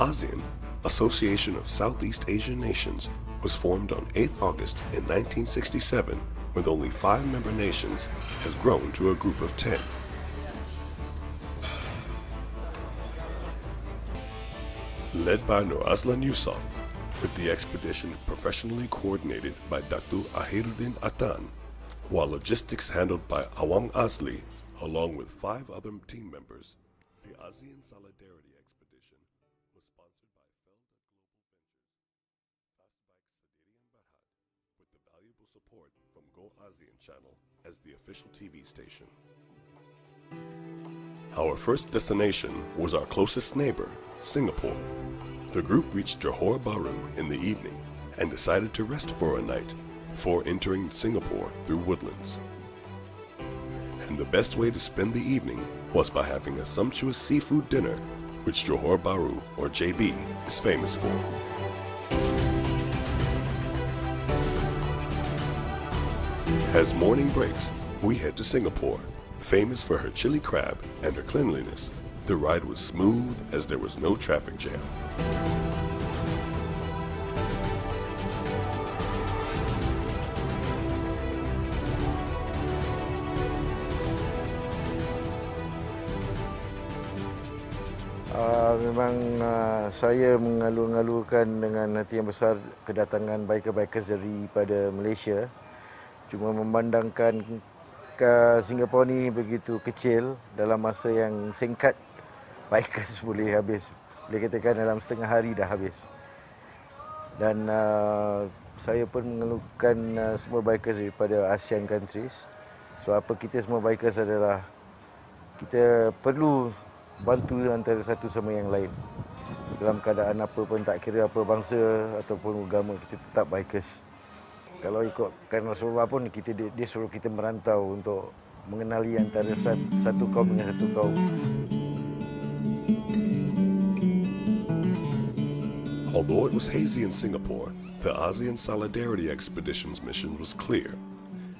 ASEAN, Association of Southeast Asian Nations, was formed on 8th August in 1967, with only 5 member nations, has grown to a group of 10. Led by Nur Aslan Yusof, with the expedition professionally coordinated by Dr. Ahiruddin Atan, while logistics handled by Awang Asli, along with 5 other team members. The ASEAN Solidarity Expedition was sponsored by Felda Global Ventures, tasked by Sadirian Berhad, with the valuable support from Go ASEAN Channel as the official TV station. Our first destination was our closest neighbor, Singapore. The group reached Johor Bahru in the evening and decided to rest for a night before entering Singapore through woodlands. And the best way to spend the evening was by having a sumptuous seafood dinner, which Johor Bahru, or JB, is famous for. As morning breaks, we head to Singapore. Famous for her chili crab and her cleanliness, the ride was smooth as there was no traffic jam. Saya mengalu-alukan dengan hati yang besar kedatangan biker-bikers daripada Malaysia. Cuma memandangkan Singapura ni begitu kecil, dalam masa yang singkat, bikers boleh habis. Boleh katakan dalam setengah hari dah habis. Dan saya pun mengeluhkan semua bikers daripada Asean countries. So apa kita semua bikers adalah kita perlu bantu antara satu sama yang lain. Dalam keadaan apa pun, tak kira apa bangsa ataupun agama, kita tetap bikers. Kalau ikutkan Rasulullah pun dia suruh kita merantau untuk mengenali antara satu kaum dengan satu kaum. Although it was hazy in Singapore, the ASEAN Solidarity Expedition's mission was clear.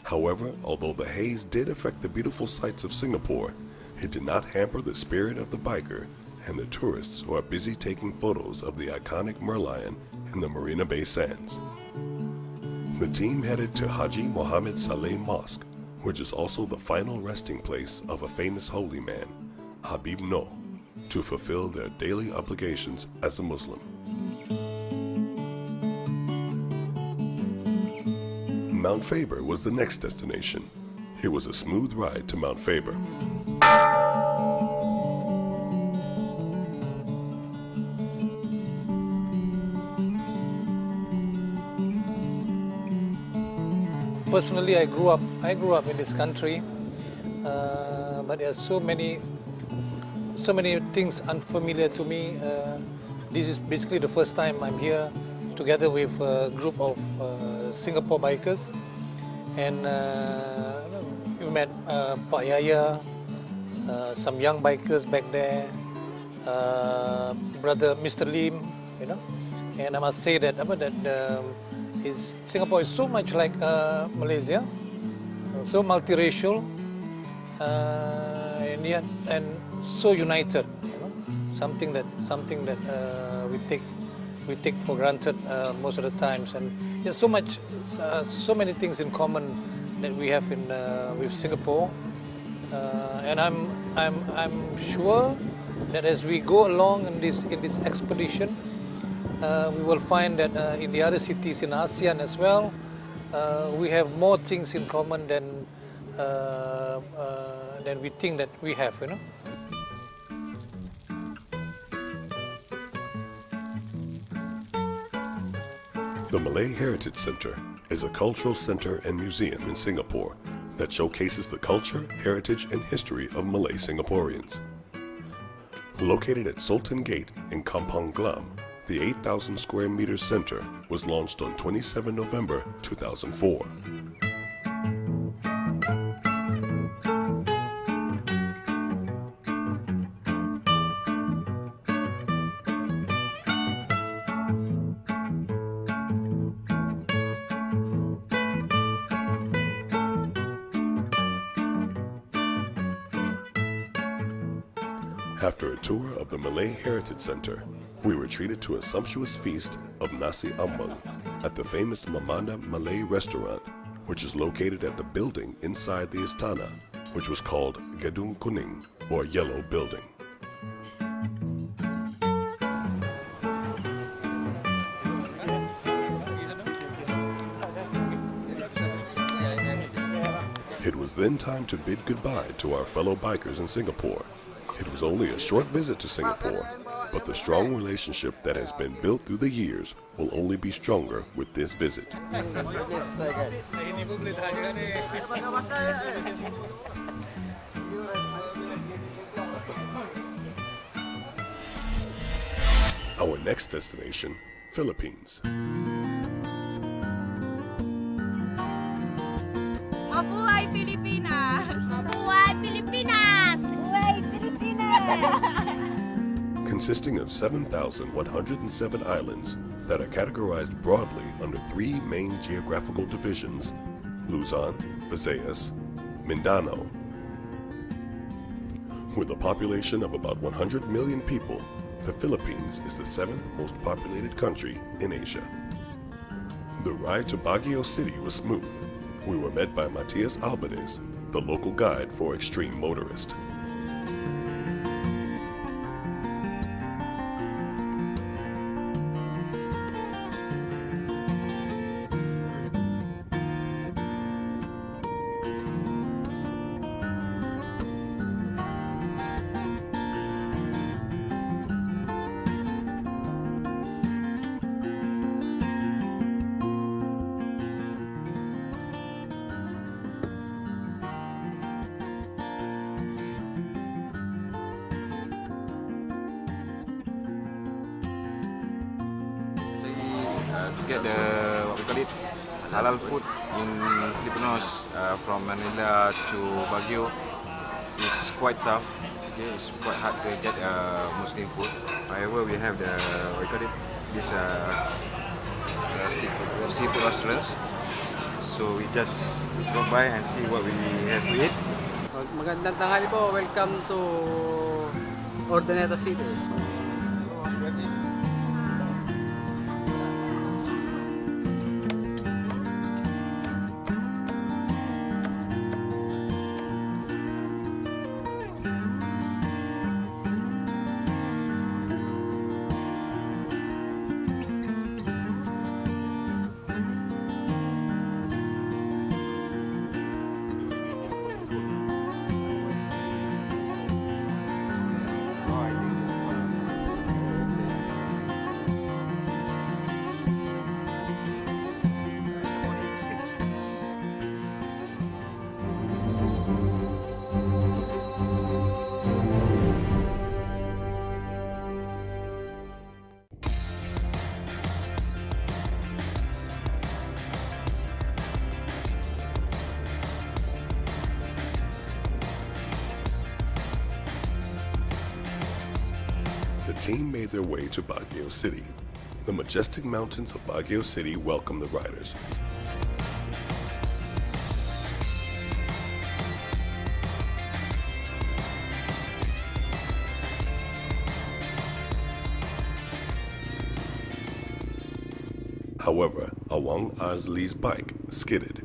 However, although the haze did affect the beautiful sights of Singapore, it did not hamper the spirit of the biker and the tourists who are busy taking photos of the iconic Merlion in the Marina Bay Sands. The team headed to Haji Mohammed Saleh Mosque, which is also the final resting place of a famous holy man, Habib Noh, to fulfill their daily obligations as a Muslim. Mount Faber was the next destination. It was a smooth ride to Mount Faber. Personally, I grew up in this country, but there are so many things unfamiliar to me. This is basically the first time I'm here together with a group of Singapore bikers, and we met Pak Yaya, some young bikers back there, brother Mr. Lim, and I must say that Singapore is so much like Malaysia, so multiracial, and so united. Something that we take for granted most of the times, and there's so many things in common that we have with Singapore, and I'm sure that as we go along in this expedition, we will find that in the other cities in ASEAN as well, we have more things in common than we think that we have, The Malay Heritage Center is a cultural center and museum in Singapore that showcases the culture, heritage, and history of Malay Singaporeans. Located at Sultan Gate in Kampong Glam, the 8,000 square meter center was launched on 27 November 2004. After a tour of the Malay Heritage Center, We were treated to a sumptuous feast of nasi ambang at the famous Mamanda Malay restaurant, which is located at the building inside the Istana, which was called Gedung Kuning, or Yellow Building. It was then time to bid goodbye to our fellow bikers in Singapore. It was only a short visit to Singapore, but the strong relationship that has been built through the years will only be stronger with this visit. Our next destination, Philippines. Mabuhay Pilipinas! Mabuhay Pilipinas! Mabuhay Pilipinas! Consisting of 7,107 islands that are categorized broadly under three main geographical divisions: Luzon, Visayas, Mindanao. With a population of about 100 million people, the Philippines is the 7th most populated country in Asia. The ride to Baguio City was smooth. We were met by Matias Albanez, the local guide for extreme motorists. To get the what we call it halal food in Filipinos from Manila to Baguio is quite tough. Okay, it's quite hard to get Muslim food. However, we have the what we call it this seafood restaurants. So we just go by and see what we have to eat. Magandang tanghali po. Welcome to Ordaneta City. The team made their way to Baguio City. The majestic mountains of Baguio City welcome the riders. However, Awang Azli's bike skidded.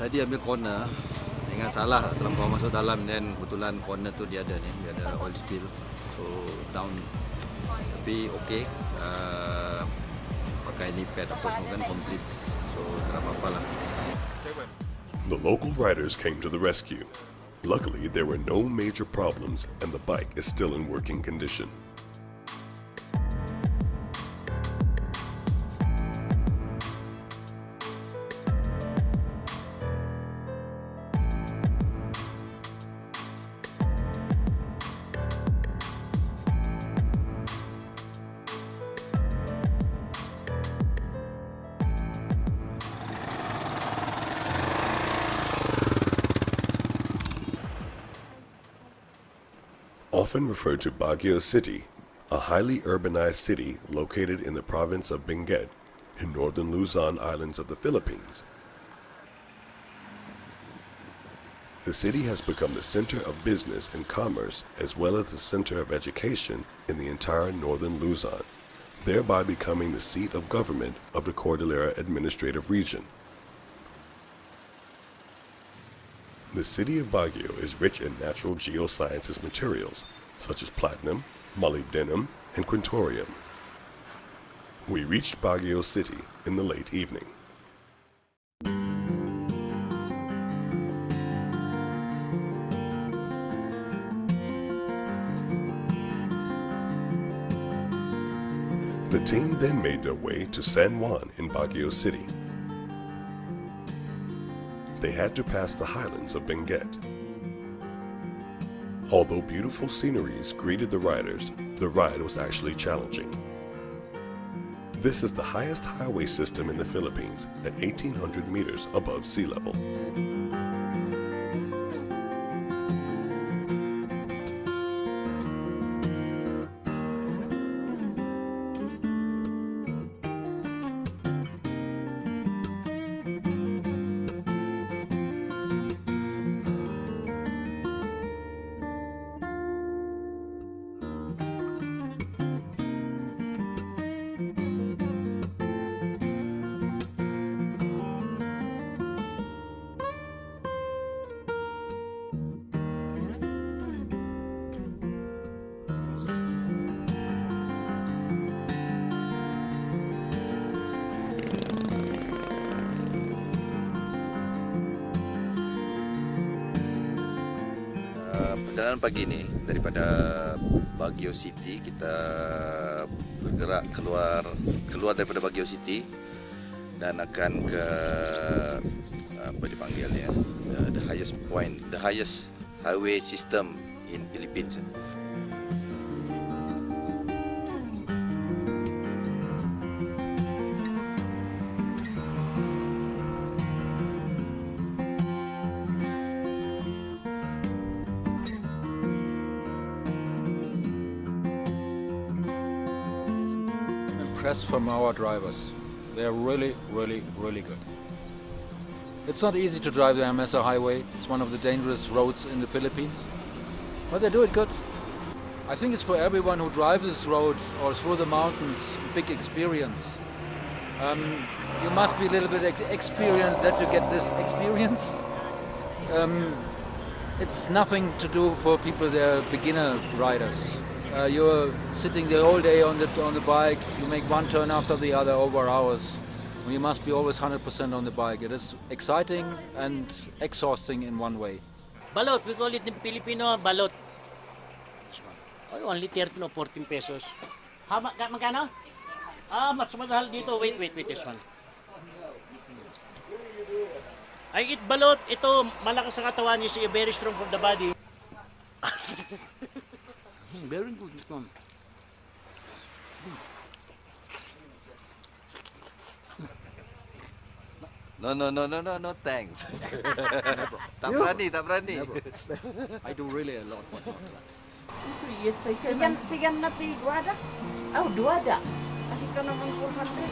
Tadi ambil corner, ingat salah setelah bawa masuk dalam, dan kebetulan corner tu dia ada oil spill, so down. Tapi okay, pakai ni pad apa semua kan complete, so tak apa-apa lah. The local riders came to the rescue. Luckily, there were no major problems and the bike is still in working condition. often referred to Baguio City, a highly urbanized city located in the province of Benguet in northern Luzon Islands of the Philippines. The city has become the center of business and commerce as well as the center of education in the entire northern Luzon, thereby becoming the seat of government of the Cordillera Administrative Region. The city of Baguio is rich in natural geosciences materials such as platinum, molybdenum, and quintorium. We reached Baguio City in the late evening. The team then made their way to San Juan in Baguio City. They had to pass the highlands of Benguet. Although beautiful sceneries greeted the riders, the ride was actually challenging. This is the highest highway system in the Philippines at 1,800 meters above sea level. Perjalanan pagi ni daripada Baguio City kita bergerak keluar daripada Baguio City dan akan ke apa dipanggilnya the highest point, the highest highway system in Philippines. Impressed from our drivers. They're really good. It's not easy to drive the Mesa Highway. It's one of the dangerous roads in the Philippines, but they do it good. I think it's for everyone who drives this road or through the mountains, big experience. You must be a little bit experienced that to get this experience. It's nothing to do for people that are beginner riders. You're sitting the whole day on the bike. You make one turn after the other over hours. You must be always 100% on the bike. It is exciting and exhausting in one way. Balot, we call it in Filipino, balot. Oh, only 13 or 14 pesos. Magkano? Mas mahal dito. Wait, this one. I eat balot. Ito, malakas ang katawan niya, very strong for the body. Very good, this one. No, thanks. Tak berani. I do really a lot. Bigyan natin duwada. Oh, duwada. Kasi ka naman 400.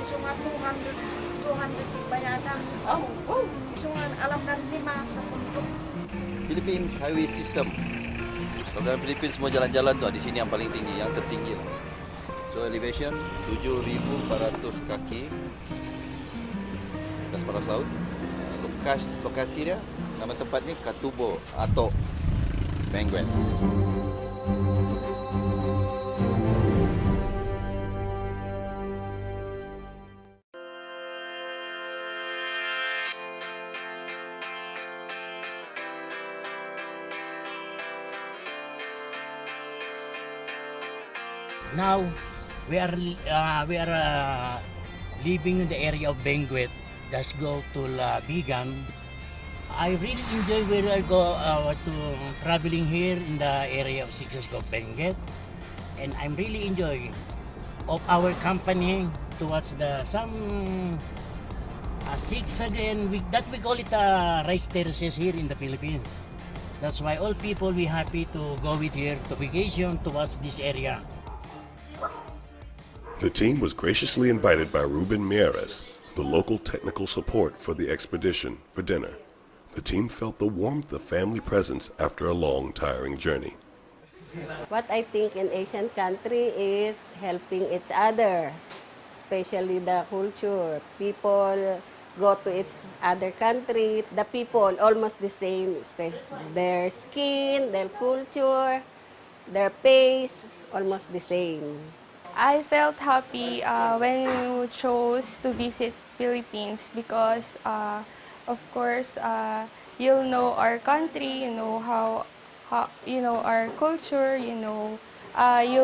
Iso nga 200 bayadan. Iso nga alam kan 5. Philippines highway system. Kalau dalam Philippines semua jalan-jalan tu di sini yang paling tinggi, yang tertinggi lah. So elevation 7,400 kaki atas paras laut. Lokasi dia, nama tempat ni Kuntryville atau Benguet. Now we are living in the area of Benguet. Let's go to Bigan. I really enjoy where I go to traveling here in the area of Sigsisgo Benguet, and I'm really enjoying of our company towards some Six again, we call it rice terraces here in the Philippines. That's why all people we happy to go with here to vacation towards this area. The team was graciously invited by Ruben Mieres, the local technical support for the expedition, for dinner. The team felt the warmth of family presence after a long, tiring journey. What I think in Asian country is helping each other, especially the culture. People go to its other country, the people almost the same, their skin, their culture, their pace, almost the same. I felt happy when you chose to visit Philippines because, of course, you'll know our country, you know how you know our culture, you'll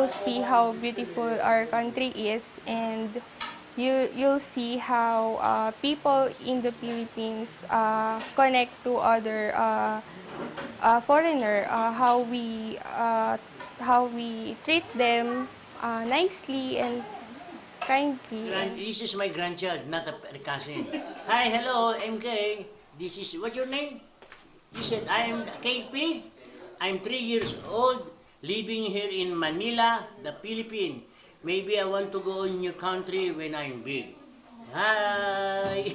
see how beautiful our country is, and you'll see how people in the Philippines connect to other foreigner, how we treat them nicely and kindly. This is my grandchild, not a cousin. Hi, hello, MK. This is, what's your name? You said, I am KP. I'm 3 years old, living here in Manila, the Philippines. Maybe I want to go in your country when I'm big. Hi!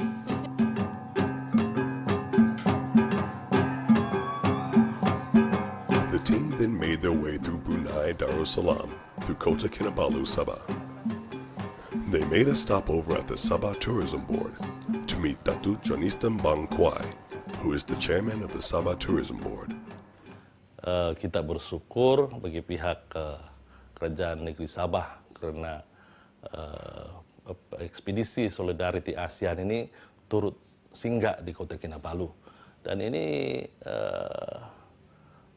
The team then made their way through Brunei Darussalam through Kota Kinabalu, Sabah. They made a stopover at the Sabah Tourism Board to meet Datuk Jonistan Bang Kwai, who is the chairman of the Sabah Tourism Board. Kita bersyukur bagi pihak Kerajaan Negeri Sabah kerana ekspedisi Solidariti ASEAN ini turut singgah di Kota Kinabalu. Dan ini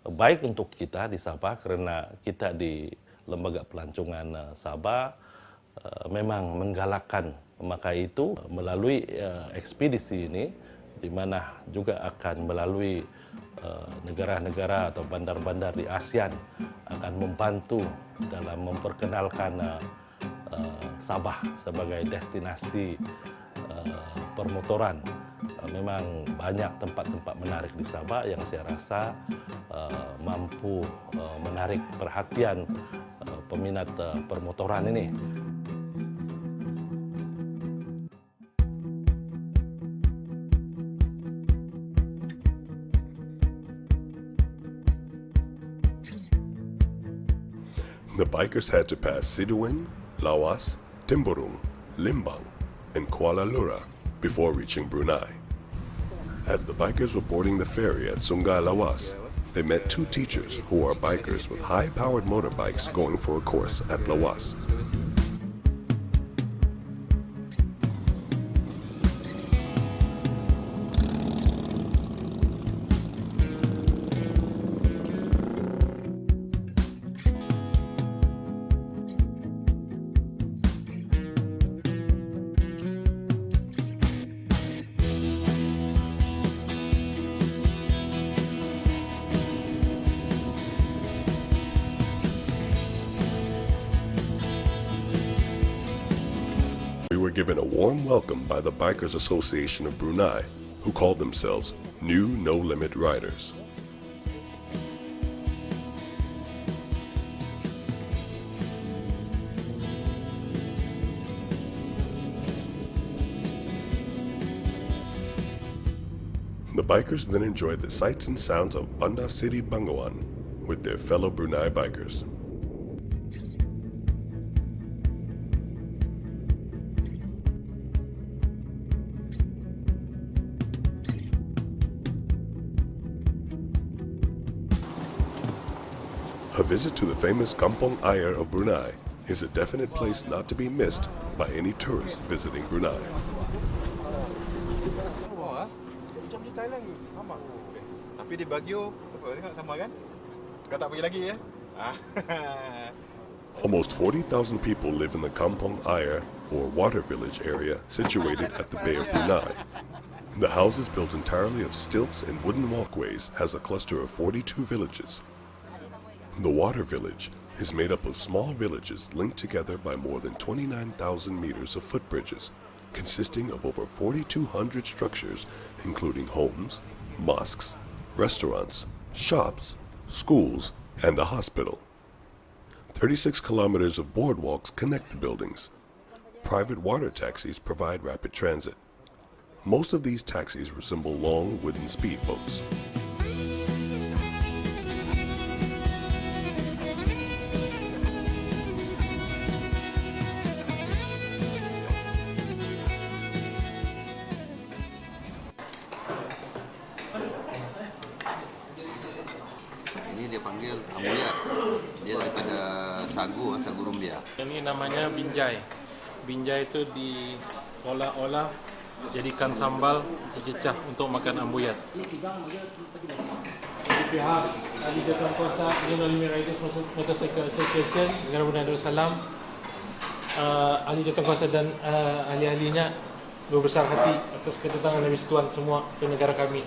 baik untuk kita di Sabah kerana kita di Lembaga Pelancongan Sabah memang menggalakkan memakai itu melalui ekspedisi ini, di mana juga akan melalui negara-negara atau bandar-bandar di ASEAN akan membantu dalam memperkenalkan Sabah sebagai destinasi permotoran. Memang banyak tempat-tempat menarik di Sabah yang saya rasa mampu menarik perhatian peminat permotoran ini. The bikers had to pass Siduin, Lawas, Timburung, Limbang, and Kuala Lura before reaching Brunei. As the bikers were boarding the ferry at Sungai Lawas, they met two teachers who are bikers with high-powered motorbikes going for a course at Lawas. Were given a warm welcome by the Bikers Association of Brunei, who called themselves New No Limit Riders. The bikers then enjoyed the sights and sounds of Bandar Seri Begawan with their fellow Brunei bikers. A visit to the famous Kampong Ayer of Brunei is a definite place not to be missed by any tourist visiting Brunei. Macam di Thailand ke? Sama. Tapi di Baguio, tengok sama kan? Kau tak pergi lagi ya? Almost 40,000 people live in the Kampong Ayer, or water village area, situated at the Bay of Brunei. The houses, built entirely of stilts and wooden walkways, has a cluster of 42 villages. The water village is made up of small villages linked together by more than 29,000 meters of footbridges, consisting of over 4,200 structures, including homes, mosques, restaurants, shops, schools, and a hospital. 36 kilometers of boardwalks connect the buildings. Private water taxis provide rapid transit. Most of these taxis resemble long wooden speedboats. Ini dia panggil ambuyat. Dia daripada sagu rumbia. Ini namanya binjai. Binjai itu diolah-olah jadikan sambal cecah untuk makan ambuyat. Di pihak ahli jatuh kuasa Union Riders Motorcycle Association Negara Brunei Darussalam, ahli jatuh kuasa dan ahli-ahlinya berbesar hati atas kedatangan Nabi Tuan semua ke negara kami.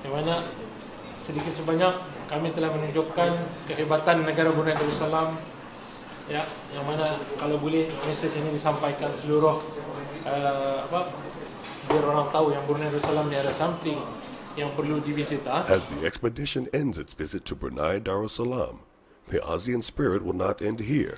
Yang mana sedikit sebanyak kami telah menunjukkan kehebatan negara Brunei Darussalam, ya, yang mana kalau boleh mesej ini disampaikan seluruh biar orang tahu yang Brunei Darussalam ni ada something yang perlu divisita. As the expedition ends its visit to Brunei Darussalam, the ASEAN spirit will not end here.